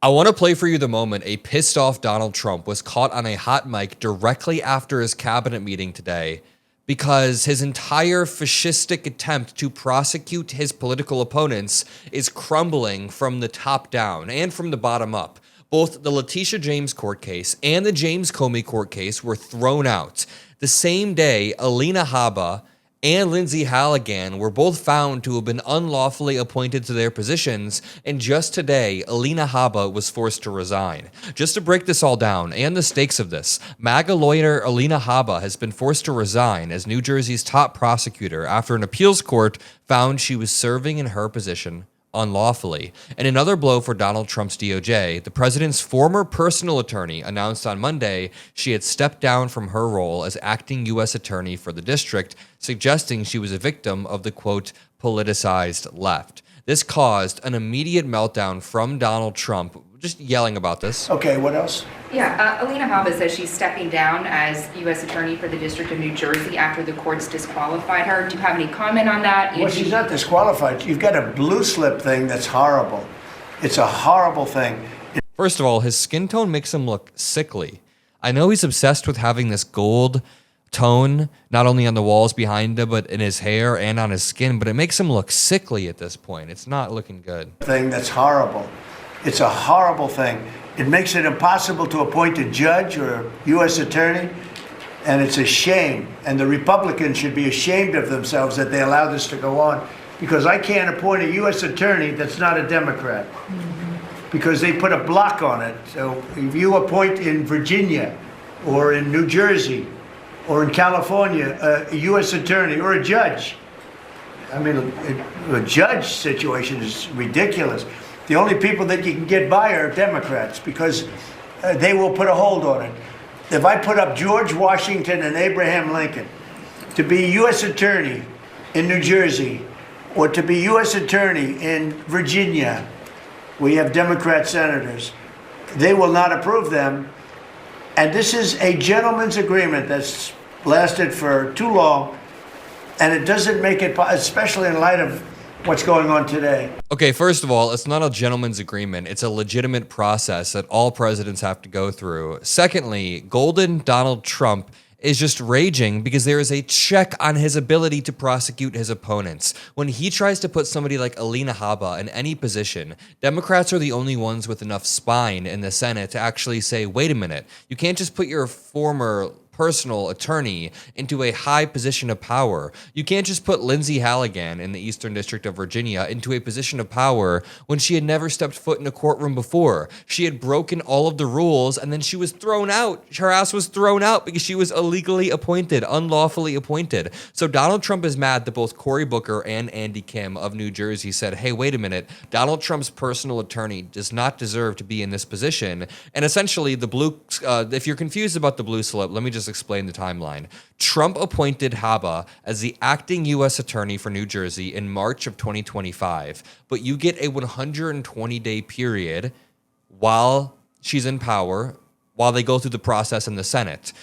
I want to play for you the moment a pissed off Donald Trump was caught on a hot mic directly after his cabinet meeting today because his entire fascistic attempt to prosecute his political opponents is crumbling from the top down and from the bottom up. Both the Letitia James court case and the James Comey court case were thrown out. The same day, Alina Habba and Lindsay Halligan were both found to have been unlawfully appointed to their positions, and just today, Alina Habba was forced to resign. Just to break this all down, and the stakes of this, MAGA lawyer Alina Habba has been forced to resign as New Jersey's top prosecutor after an appeals court found she was serving in her position unlawfully. In another blow for Donald Trump's DOJ, the president's former personal attorney announced on Monday she had stepped down from her role as acting U.S. attorney for the district, suggesting she was a victim of the, quote, politicized left. This caused an immediate meltdown from Donald Trump, just yelling about this. Okay, what else? Yeah, Alina Habba says she's stepping down as U.S. Attorney for the District of New Jersey after the courts disqualified her. Do you have any comment on that? Well, she's not disqualified. You've got a blue slip thing that's horrible. It's a horrible thing. First of all, his skin tone makes him look sickly. I know he's obsessed with having this gold tone, not only on the walls behind him, but in his hair and on his skin, but it makes him look sickly at this point. It's not looking good. Thing that's horrible. It's a horrible thing. It makes it impossible to appoint a judge or a U.S. attorney, and it's a shame. And the Republicans should be ashamed of themselves that they allow this to go on, because I can't appoint a U.S. attorney that's not a Democrat, because they put a block on it. So if you appoint in Virginia or in New Jersey or in California a U.S. attorney or a judge, I mean, a judge situation is ridiculous. The only people that you can get by are Democrats, because they will put a hold on it. If I put up George Washington and Abraham Lincoln to be U.S. attorney in New Jersey or to be U.S. attorney in Virginia, we have Democrat senators, they will not approve them. And this is a gentleman's agreement that's lasted for too long, and it doesn't make it, especially in light of what's going on today. Okay, first of all, it's not a gentleman's agreement. It's a legitimate process that all presidents have to go through. Secondly, Golden Donald Trump is just raging because there is a check on his ability to prosecute his opponents. When he tries to put somebody like Alina Habba in any position, Democrats are the only ones with enough spine in the Senate to actually say, wait a minute, you can't just put your former personal attorney into a high position of power. You can't just put Lindsay Halligan in the Eastern District of Virginia into a position of power when she had never stepped foot in a courtroom before. She had broken all of the rules, and then she was thrown out. Her ass was thrown out because she was illegally appointed, unlawfully appointed. So Donald Trump is mad that both Cory Booker and Andy Kim of New Jersey said, hey, wait a minute, Donald Trump's personal attorney does not deserve to be in this position. And essentially, the blue, if you're confused about the blue slip, let me just explain the timeline. Trump appointed Habba as the acting U.S. attorney for New Jersey in March of 2025, but you get a 120-day period while she's in power, while they go through the process in the Senate.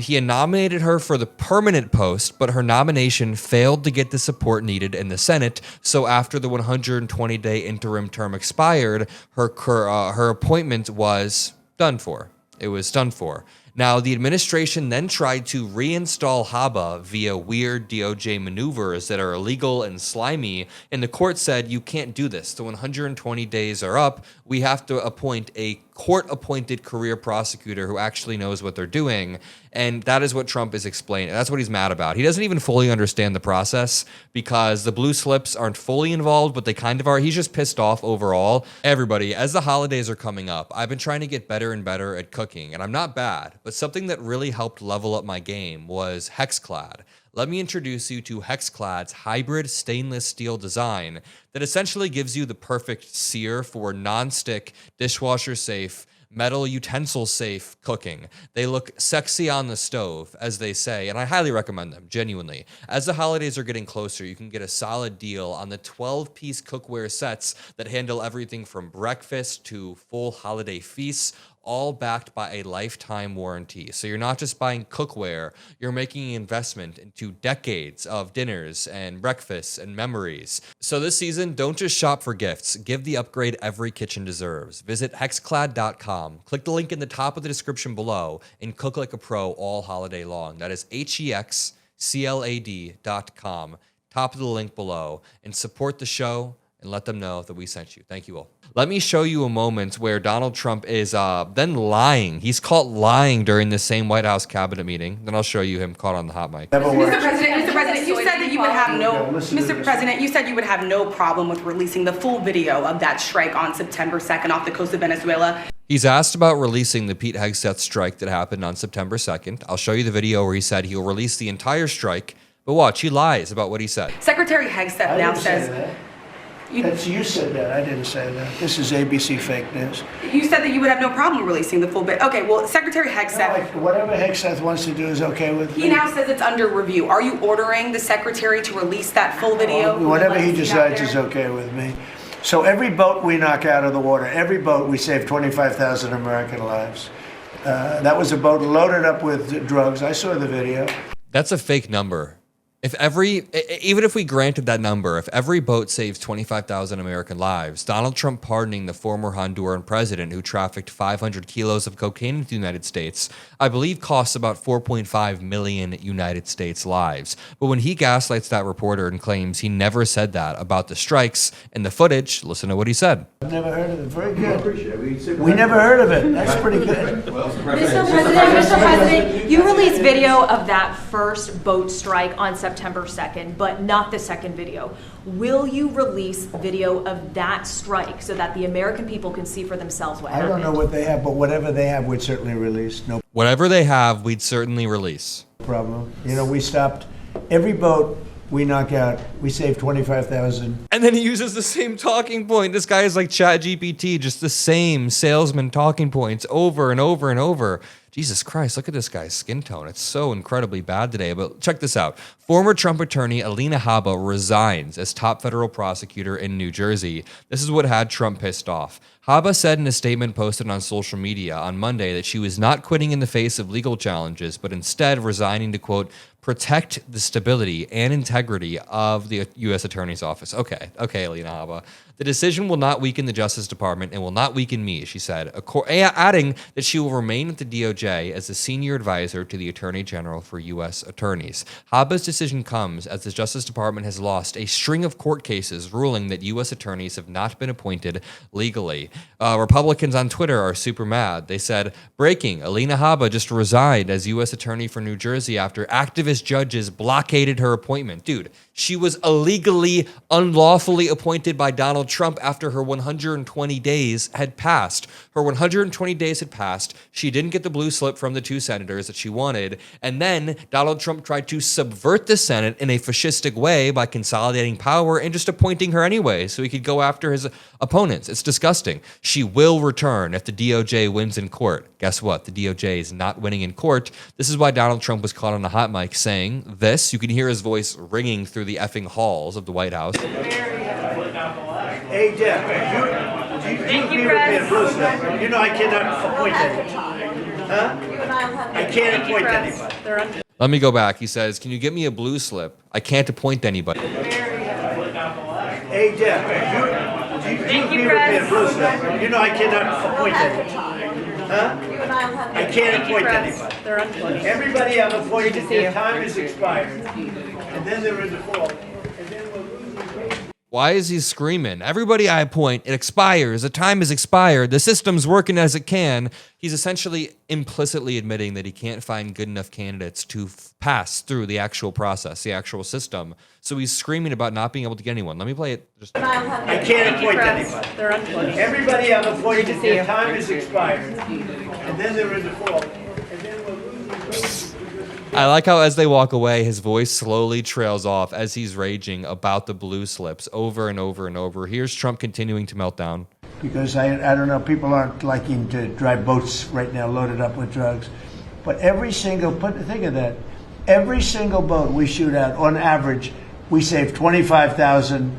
He had nominated her for the permanent post, but her nomination failed to get the support needed in the Senate. So after the 120-day interim term expired, her appointment was done for. It was done for. Now, the administration then tried to reinstall Habba via weird DOJ maneuvers that are illegal and slimy, and the court said, you can't do this. The 120 days are up. We have to appoint a court-appointed career prosecutor who actually knows what they're doing, and that is what Trump is explaining. That's what he's mad about. He doesn't even fully understand the process because the blue slips aren't fully involved, but they kind of are. He's just pissed off overall. Everybody, as the holidays are coming up, I've been trying to get better and better at cooking, and I'm not bad, but something that really helped level up my game was HexClad. Let me introduce you to HexClad's hybrid stainless steel design that essentially gives you the perfect sear for non-stick, dishwasher-safe, metal utensil-safe cooking. They look sexy on the stove, as they say, and I highly recommend them, genuinely. As the holidays are getting closer, you can get a solid deal on the 12-piece cookware sets that handle everything from breakfast to full holiday feasts, all backed by a lifetime warranty. So you're not just buying cookware, you're making an investment into decades of dinners and breakfasts and memories. So this season, don't just shop for gifts. Give the upgrade every kitchen deserves. Visit hexclad.com. Click the link in the top of the description below and cook like a pro all holiday long. That is hexclad.com. Top of the link below, and support the show and let them know that we sent you. Thank you all. Let me show you a moment where Donald Trump is then lying. He's caught lying during the same White House cabinet meeting. Then I'll show you him caught on the hot mic. Mr. President, you said that you would have Mr. President, you said you would have no problem with releasing the full video of that strike on September 2nd off the coast of Venezuela. He's asked about releasing the Pete Hegseth strike that happened on September 2nd. I'll show you the video where he said he'll release the entire strike. But watch, he lies about what he said. Secretary Hegseth now says... You said that. I didn't say that. This is ABC fake news. You said that you would have no problem releasing the full bit. Okay, well, Secretary Hegseth... No, whatever Hegseth wants to do is okay with me. He now says it's under review. Are you ordering the Secretary to release that full video? Whatever he decides is okay with me. So every boat we knock out of the water, every boat, we save 25,000 American lives. That was a boat loaded up with drugs. I saw the video. That's a fake number. Even if we granted that number, if every boat saves 25,000 American lives, Donald Trump pardoning the former Honduran president who trafficked 500 kilos of cocaine into the United States, I believe costs about 4.5 million United States lives. But when he gaslights that reporter and claims he never said that about the strikes and the footage, listen to what he said. I've never heard of it. Very good. We never heard of it. That's pretty good. Mr. President, you released video of that first boat strike on September 2nd, but not the second video. Will you release video of that strike so that the American people can see for themselves what happened? I don't know what they have, but whatever they have, we'd certainly release. No Whatever they have, we'd certainly release. problem. You know, we stopped every boat we knock out, we save 25,000. And then he uses the same talking point. This guy is like ChatGPT, just the same salesman talking points over and over and over. Jesus Christ, look at this guy's skin tone. It's so incredibly bad today. But check this out. Former Trump attorney Alina Habba resigns as top federal prosecutor in New Jersey. This is what had Trump pissed off. Habba said in a statement posted on social media on Monday that she was not quitting in the face of legal challenges, but instead resigning to, quote, protect the stability and integrity of the U.S. Attorney's Office. Okay, Alina Habba. The decision will not weaken the Justice Department and will not weaken me, she said, adding that she will remain at the DOJ as the senior advisor to the Attorney General for U.S. attorneys. Habba's decision comes as the Justice Department has lost a string of court cases ruling that U.S. attorneys have not been appointed legally. Republicans on Twitter are super mad. They said, breaking, Alina Habba just resigned as U.S. Attorney for New Jersey after activist judges blockaded her appointment. Dude, she was illegally, unlawfully appointed by Donald Trump after her 120 days had passed. Her 120 days had passed. She didn't get the blue slip from the two senators that she wanted. And then Donald Trump tried to subvert the Senate in a fascistic way by consolidating power and just appointing her anyway so he could go after his opponents. It's disgusting. She will return if the DOJ wins in court. Guess what? The DOJ is not winning in court. This is why Donald Trump was caught on a hot mic saying this. You can hear his voice ringing through the effing halls of the White House. Hey, Deb, you know I cannot appoint anybody. Huh? I can't appoint anybody. Let me go back. He says, can you get me a blue slip? I can't appoint anybody. Hey, Deb, you know I cannot appoint anybody. Huh? I can't appoint anybody. Everybody I've appointed, their time is expired. And then they're in default. And then we're losing. Why is he screaming? Everybody I appoint, it expires. The time is expired. The system's working as it can. He's essentially implicitly admitting that he can't find good enough candidates to pass through the actual process, the actual system. So he's screaming about not being able to get anyone. Let me play it. I can't appoint anybody. Everybody I've appointed, their time is expired. And then they're in default. And then we're losing. I like how as they walk away, his voice slowly trails off as he's raging about the blue slips over and over and over. Here's Trump continuing to melt down. Because I don't know, people aren't liking to drive boats right now loaded up with drugs. But every single, think of that, every single boat we shoot out, on average, we save 25,000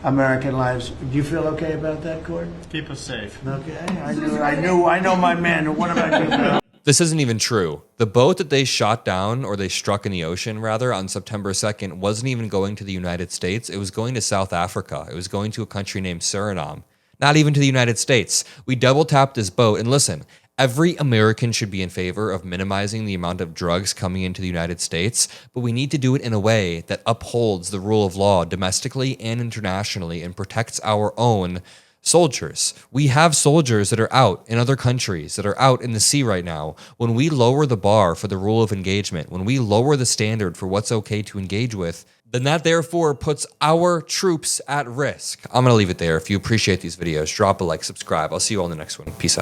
American lives. Do you feel okay about that, Court? Keep us safe. Okay, I know my man. What about you, Bill? This isn't even true. The boat that they shot down, or they struck in the ocean rather, on September 2nd wasn't even going to the United States. It was going to South Africa. It was going to a country named Suriname. Not even to the United States. We double tapped this boat, and listen, every American should be in favor of minimizing the amount of drugs coming into the United States, but we need to do it in a way that upholds the rule of law domestically and internationally and protects our own soldiers. We have soldiers that are out in other countries, that are out in the sea right now. When we lower the bar for the rule of engagement, when we lower the standard for what's okay to engage with, then that therefore puts our troops at risk. I'm going to leave it there. If you appreciate these videos, drop a like, subscribe. I'll see you all in the next one. Peace out.